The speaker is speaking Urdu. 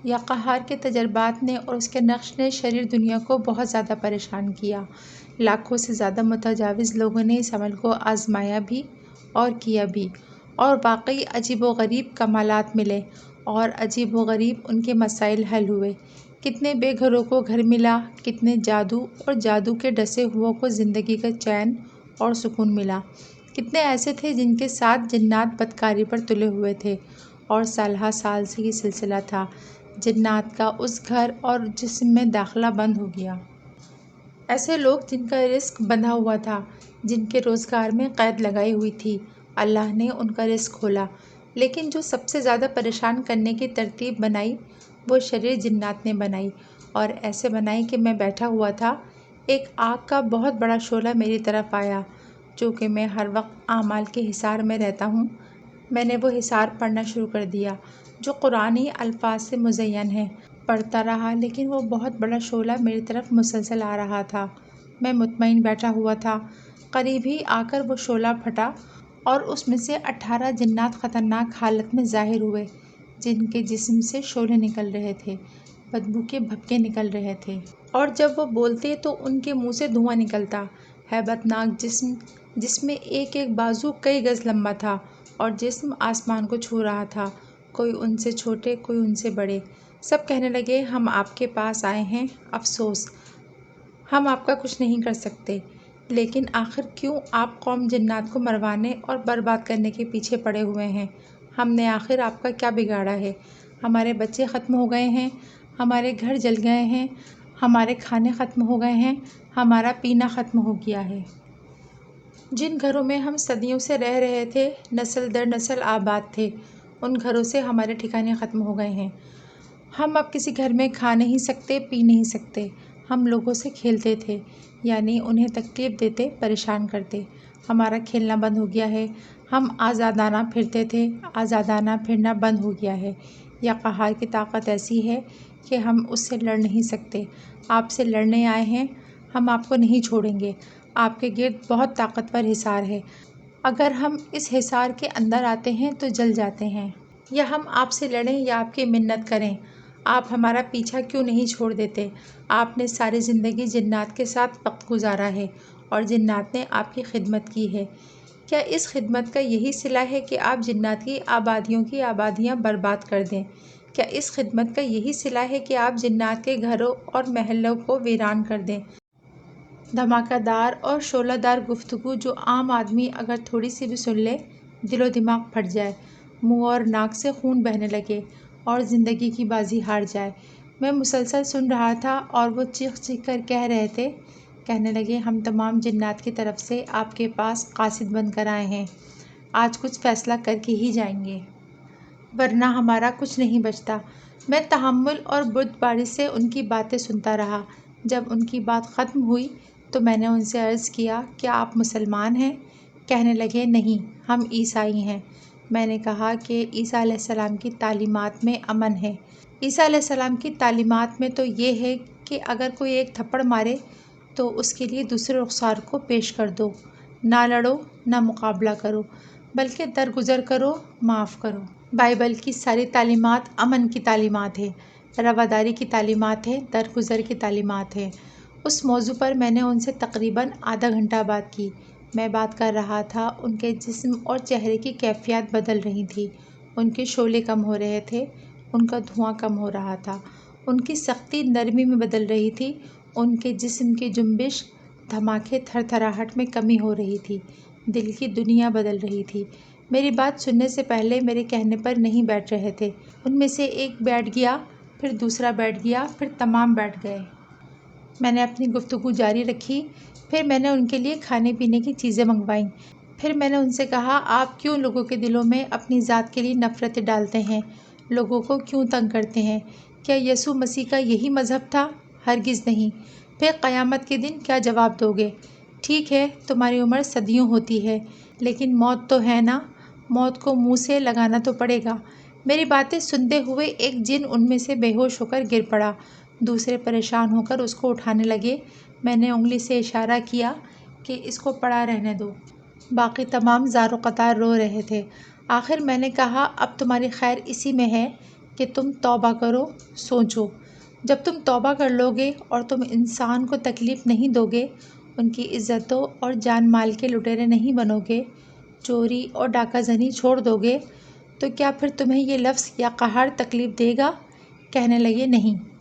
یا قہار کے تجربات نے اور اس کے نقش نے شریر دنیا کو بہت زیادہ پریشان کیا۔ لاکھوں سے زیادہ متجاوز لوگوں نے اس عمل کو آزمایا بھی اور کیا بھی، اور واقعی عجیب و غریب کمالات ملے اور عجیب و غریب ان کے مسائل حل ہوئے۔ کتنے بے گھروں کو گھر ملا، کتنے جادو اور جادو کے ڈسے ہوئوں کو زندگی کا چین اور سکون ملا۔ کتنے ایسے تھے جن کے ساتھ جنات بدکاری پر تلے ہوئے تھے اور سالہ سال سے یہ سلسلہ تھا۔ جنات کا اس گھر اور جسم میں داخلہ بند ہو گیا۔ ایسے لوگ جن کا رزق بندھا ہوا تھا، جن کے روزگار میں قید لگائی ہوئی تھی، اللہ نے ان کا رزق کھولا۔ لیکن جو سب سے زیادہ پریشان کرنے کی ترتیب بنائی وہ شریر جنات نے بنائی، اور ایسے بنائی کہ میں بیٹھا ہوا تھا، ایک آگ کا بہت بڑا شعلہ میری طرف آیا۔ چونکہ میں ہر وقت اعمال کے حصار میں رہتا ہوں، میں نے وہ حصار پڑھنا شروع کر دیا جو قرآنی الفاظ سے مزین ہے۔ پڑھتا رہا لیکن وہ بہت بڑا شعلہ میری طرف مسلسل آ رہا تھا۔ میں مطمئن بیٹھا ہوا تھا۔ قریب ہی آ کر وہ شعلہ پھٹا اور اس میں سے 18 جنات خطرناک حالت میں ظاہر ہوئے، جن کے جسم سے شعلے نکل رہے تھے، بدبو کے بھپکے نکل رہے تھے، اور جب وہ بولتے تو ان کے منہ سے دھواں نکلتا۔ ہیبت ناک جسم جس میں ایک ایک بازو کئی گز لمبا تھا، اور جسم آسمان کو چھو رہا تھا، کوئی ان سے چھوٹے کوئی ان سے بڑے۔ سب کہنے لگے، ہم آپ کے پاس آئے ہیں، افسوس ہم آپ کا کچھ نہیں کر سکتے۔ لیکن آخر کیوں آپ قوم جنات کو مروانے اور برباد کرنے کے پیچھے پڑے ہوئے ہیں؟ ہم نے آخر آپ کا کیا بگاڑا ہے؟ ہمارے بچے ختم ہو گئے ہیں، ہمارے گھر جل گئے ہیں، ہمارے کھانے ختم ہو گئے ہیں، ہمارا پینا ختم ہو گیا ہے۔ جن گھروں میں ہم صدیوں سے رہ رہے تھے، نسل در نسل آباد تھے، ان گھروں سے ہمارے ٹھکانے ختم ہو گئے ہیں۔ ہم اب کسی گھر میں کھا نہیں سکتے، پی نہیں سکتے۔ ہم لوگوں سے کھیلتے تھے، یعنی انہیں تکلیف دیتے، پریشان کرتے۔ ہمارا کھیلنا بند ہو گیا ہے۔ ہم آزادانہ پھرتے تھے، آزادانہ پھرنا بند ہو گیا ہے۔ یا قہار کی طاقت ایسی ہے کہ ہم اس سے لڑ نہیں سکتے۔ آپ سے لڑنے آئے ہیں، ہم آپ کو نہیں چھوڑیں گے۔ آپ کے گرد بہت طاقتور حصار ہے، اگر ہم اس حصار کے اندر آتے ہیں تو جل جاتے ہیں۔ یا ہم آپ سے لڑیں یا آپ کی منت کریں، آپ ہمارا پیچھا کیوں نہیں چھوڑ دیتے؟ آپ نے ساری زندگی جنات کے ساتھ وقت گزارا ہے اور جنات نے آپ کی خدمت کی ہے۔ کیا اس خدمت کا یہی صلہ ہے کہ آپ جنات کی آبادیوں کی آبادیاں برباد کر دیں؟ کیا اس خدمت کا یہی صلہ ہے کہ آپ جنات کے گھروں اور محلوں کو ویران کر دیں؟ دھماکہ دار اور شعلہ دار گفتگو جو عام آدمی اگر تھوڑی سی بھی سن لے، دل و دماغ پھٹ جائے، منہ اور ناک سے خون بہنے لگے اور زندگی کی بازی ہار جائے۔ میں مسلسل سن رہا تھا اور وہ چیخ چیخ کر کہہ رہے تھے، کہنے لگے، ہم تمام جنات کی طرف سے آپ کے پاس قاصد بن کر آئے ہیں، آج کچھ فیصلہ کر کے ہی جائیں گے، ورنہ ہمارا کچھ نہیں بچتا۔ میں تحمل اور بردباری سے ان کی باتیں سنتا رہا۔ جب ان کی بات ختم ہوئی تو میں نے ان سے عرض کیا، کیا آپ مسلمان ہیں؟ کہنے لگے، نہیں، ہم عیسائی ہیں۔ میں نے کہا کہ عیسیٰ علیہ السلام کی تعلیمات میں امن ہے۔ عیسیٰ علیہ السلام کی تعلیمات میں تو یہ ہے کہ اگر کوئی ایک تھپڑ مارے تو اس کے لیے دوسرے رخسار کو پیش کر دو، نہ لڑو، نہ مقابلہ کرو، بلکہ درگزر کرو، معاف کرو۔ بائبل کی ساری تعلیمات امن کی تعلیمات ہیں، رواداری کی تعلیمات ہیں، درگزر کی تعلیمات ہیں۔ اس موضوع پر میں نے ان سے تقریباً آدھا گھنٹہ بات کی۔ میں بات کر رہا تھا، ان کے جسم اور چہرے کی کیفیات بدل رہی تھی، ان کے شعلے کم ہو رہے تھے، ان کا دھواں کم ہو رہا تھا، ان کی سختی نرمی میں بدل رہی تھی، ان کے جسم کی جنبش، دھماکے، تھر تھراہٹ میں کمی ہو رہی تھی، دل کی دنیا بدل رہی تھی۔ میری بات سننے سے پہلے میرے کہنے پر نہیں بیٹھ رہے تھے، ان میں سے ایک بیٹھ گیا، پھر دوسرا بیٹھ گیا، پھر تمام بیٹھ گئے۔ میں نے اپنی گفتگو جاری رکھی، پھر میں نے ان کے لیے کھانے پینے کی چیزیں منگوائیں۔ پھر میں نے ان سے کہا، آپ کیوں لوگوں کے دلوں میں اپنی ذات کے لیے نفرتیں ڈالتے ہیں؟ لوگوں کو کیوں تنگ کرتے ہیں؟ کیا یسوع مسیح کا یہی مذہب تھا؟ ہرگز نہیں۔ پھر قیامت کے دن کیا جواب دو گے؟ ٹھیک ہے، تمہاری عمر صدیوں ہوتی ہے، لیکن موت تو ہے نا، موت کو منہ سے لگانا تو پڑے گا۔ میری باتیں سنتے ہوئے ایک جن ان میں سے بے ہوش ہو کر گر پڑا، دوسرے پریشان ہو کر اس کو اٹھانے لگے۔ میں نے انگلی سے اشارہ کیا کہ اس کو پڑا رہنے دو۔ باقی تمام زار و قطار رو رہے تھے۔ آخر میں نے کہا، اب تمہاری خیر اسی میں ہے کہ تم توبہ کرو، سوچو۔ جب تم توبہ کر لو گے اور تم انسان کو تکلیف نہیں دو گے، ان کی عزتوں اور جان مال کے لٹیرے نہیں بنو گے، چوری اور ڈاکہ زنی چھوڑ دو گے، تو کیا پھر تمہیں یہ لفظ یا قہر تکلیف دے گا؟ کہنے لگے نہیں۔